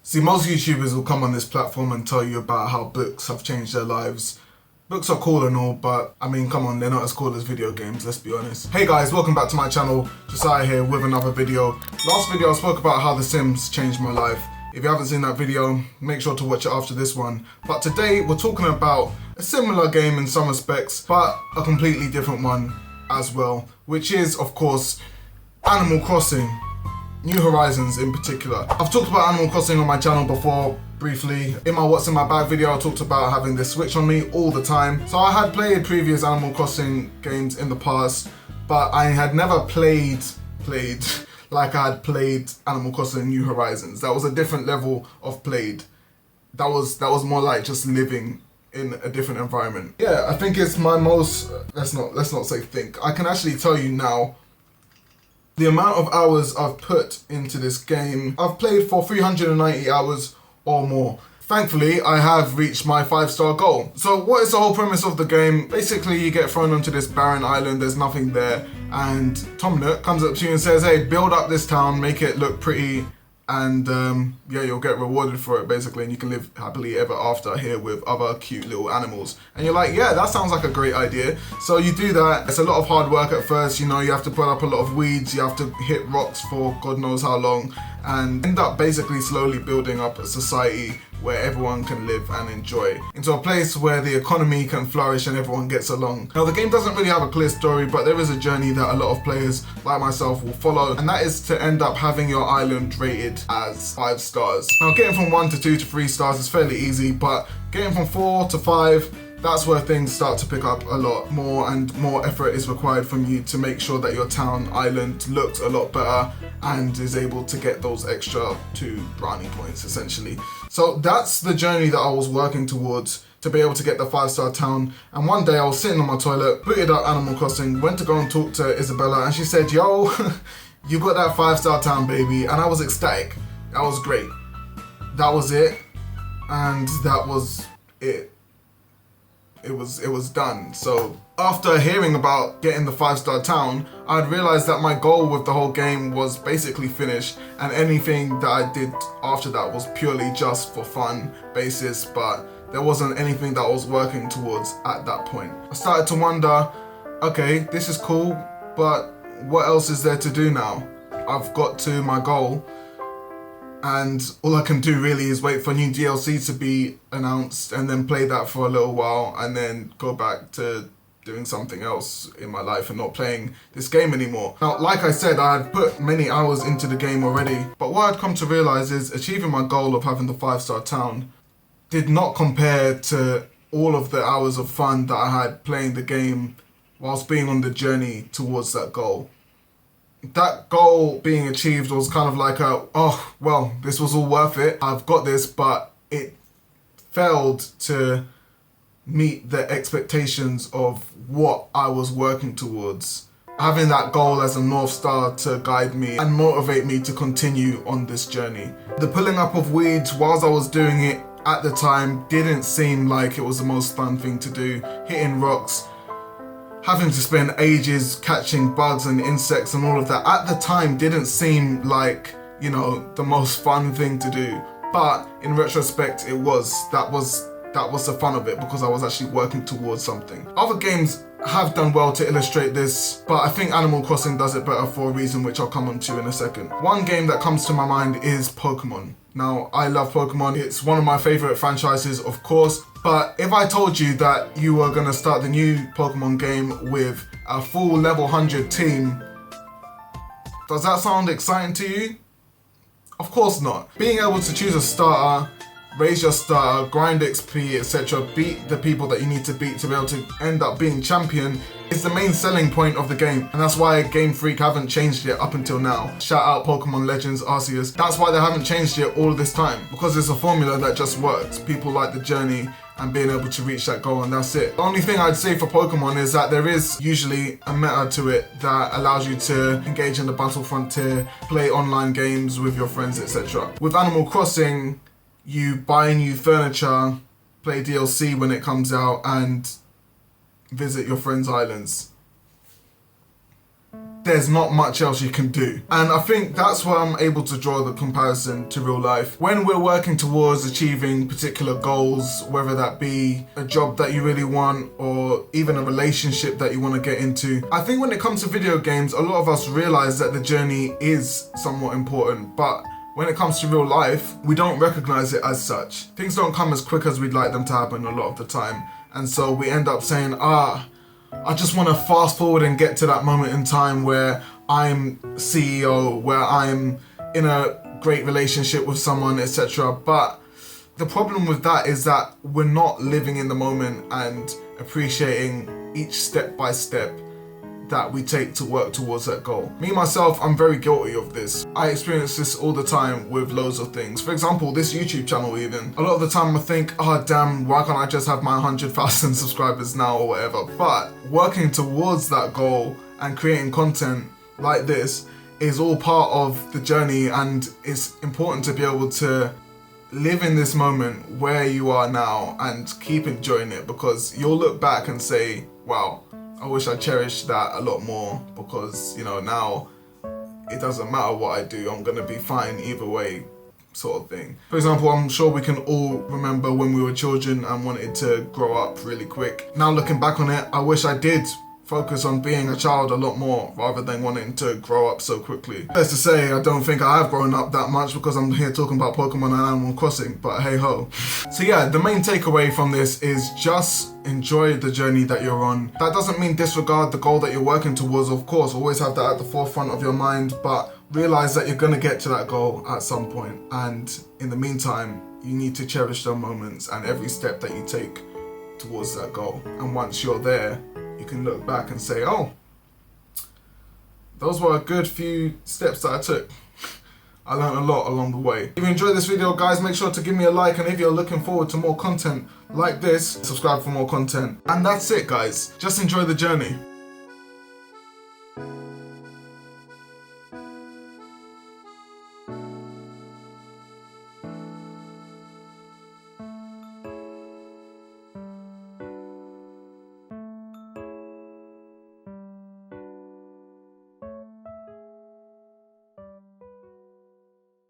See, most YouTubers will come on this platform and tell you about how books have changed their lives. Books are cool and all, but I mean, come on, they're not as cool as video games, let's be honest. Hey guys, welcome back to my channel. Josiah here with another video. Last video I spoke about how The Sims changed my life. If you haven't seen that video, make sure to watch it after this one. But today we're talking about a similar game in some respects, but a completely different one as well, which is, of course, Animal Crossing. New Horizons in particular. I've talked about Animal Crossing on my channel before, briefly. In my What's in My Bag video, I talked about having this Switch on me all the time. So I had played previous Animal Crossing games in the past, but I had never played like I had played Animal Crossing New Horizons. That was a different level of played. That was more like just living in a different environment. Yeah, I think it's my most, let's not say think. I can actually tell you now, the amount of hours I've put into this game, I've played for 390 hours or more. Thankfully, I have reached my 5-star goal. So what is the whole premise of the game? Basically, you get thrown onto this barren island, there's nothing there, and Tom Nook comes up to you and says, hey, build up this town, make it look pretty, and yeah, you'll get rewarded for it basically, and you can live happily ever after here with other cute little animals. And you're like, yeah, that sounds like a great idea. So you do that. It's a lot of hard work at first, you know, you have to put up a lot of weeds, you have to hit rocks for God knows how long, and end up basically slowly building up a society where everyone can live and enjoy, into a place where the economy can flourish and everyone gets along. Now, the game doesn't really have a clear story, but there is a journey that a lot of players like myself will follow, and that is to end up having your island rated as 5 stars. Now, getting from 1 to 2 to 3 stars is fairly easy, but getting from 4 to 5, that's where things start to pick up a lot more, and more effort is required from you to make sure that your town island looks a lot better and is able to get those extra 2 brownie points essentially. So that's the journey that I was working towards, to be able to get the 5-star town. And one day I was sitting on my toilet, booted up Animal Crossing, went to go and talk to Isabella, and she said, yo, you got that 5-star town, baby. And I was ecstatic. That was great. That was it. And that was it. It was done. So after hearing about getting the 5-star town, I'd realized that my goal with the whole game was basically finished, and anything that I did after that was purely just for fun basis, but there wasn't anything that I was working towards at that point. I started to wonder, okay, this is cool, but what else is there to do now? I've got to my goal, and all I can do really is wait for new DLC to be announced and then play that for a little while and then go back to doing something else in my life and not playing this game anymore. Now, like I said, I had put many hours into the game already, but what I'd come to realize is achieving my goal of having the 5-star town did not compare to all of the hours of fun that I had playing the game whilst being on the journey towards that goal. That goal being achieved was kind of like a, oh, well, this was all worth it. I've got this, but it failed to meet the expectations of what I was working towards. Having that goal as a North Star to guide me and motivate me to continue on this journey. The pulling up of weeds whilst I was doing it at the time didn't seem like it was the most fun thing to do. Hitting rocks, having to spend ages catching bugs and insects and all of that at the time didn't seem like, you know, the most fun thing to do. But in retrospect, it was. That was the fun of it, because I was actually working towards something. Other games have done well to illustrate this, but I think Animal Crossing does it better for a reason which I'll come on to in a second. One game that comes to my mind is Pokemon. Now, I love Pokemon. It's one of my favorite franchises, of course. But if I told you that you were gonna start the new Pokemon game with a full level 100 team, does that sound exciting to you? Of course not. Being able to choose a starter, raise your starter, grind XP, etc., beat the people that you need to beat to be able to end up being champion is the main selling point of the game, and that's why Game Freak haven't changed it up until now. Shout out Pokemon Legends Arceus. That's why they haven't changed it all this time, because it's a formula that just works. People like the journey and being able to reach that goal, and that's it. The only thing I'd say for Pokemon is that there is usually a meta to it that allows you to engage in the battle frontier, play online games with your friends, etc. With Animal Crossing, you buy new furniture, play DLC when it comes out, and visit your friends' islands. there's not much else you can do. And I think that's why I'm able to draw the comparison to real life. When we're working towards achieving particular goals, whether that be a job that you really want or even a relationship that you want to get into, I think when it comes to video games, a lot of us realize that the journey is somewhat important, but when it comes to real life, we don't recognize it as such. Things don't come as quick as we'd like them to happen a lot of the time. And so we end up saying, I just want to fast forward and get to that moment in time where I'm CEO, where I'm in a great relationship with someone, etc. But the problem with that is that we're not living in the moment and appreciating each step by step that we take to work towards that goal. Me, myself, I'm very guilty of this. I experience this all the time with loads of things. For example, this YouTube channel even. A lot of the time I think, oh damn, why can't I just have my 100,000 subscribers now or whatever? But working towards that goal and creating content like this is all part of the journey, and it's important to be able to live in this moment where you are now and keep enjoying it, because you'll look back and say, wow, I wish I cherished that a lot more, because, you know, now it doesn't matter what I do, I'm gonna be fine either way, sort of thing. For example, I'm sure we can all remember when we were children and wanted to grow up really quick. Now looking back on it, I wish I did focus on being a child a lot more rather than wanting to grow up so quickly. As to say, I don't think I have grown up that much because I'm here talking about Pokemon and Animal Crossing, but hey ho. So yeah, the main takeaway from this is just enjoy the journey that you're on. That doesn't mean disregard the goal that you're working towards, of course, always have that at the forefront of your mind, but realize that you're gonna get to that goal at some point. And in the meantime, you need to cherish those moments and every step that you take towards that goal. And once you're there, you can look back and say, oh, those were a good few steps that I took. I learned a lot along the way. If you enjoyed this video, guys, make sure to give me a like, and if you're looking forward to more content like this, subscribe for more content. And that's it, guys. Just enjoy the journey.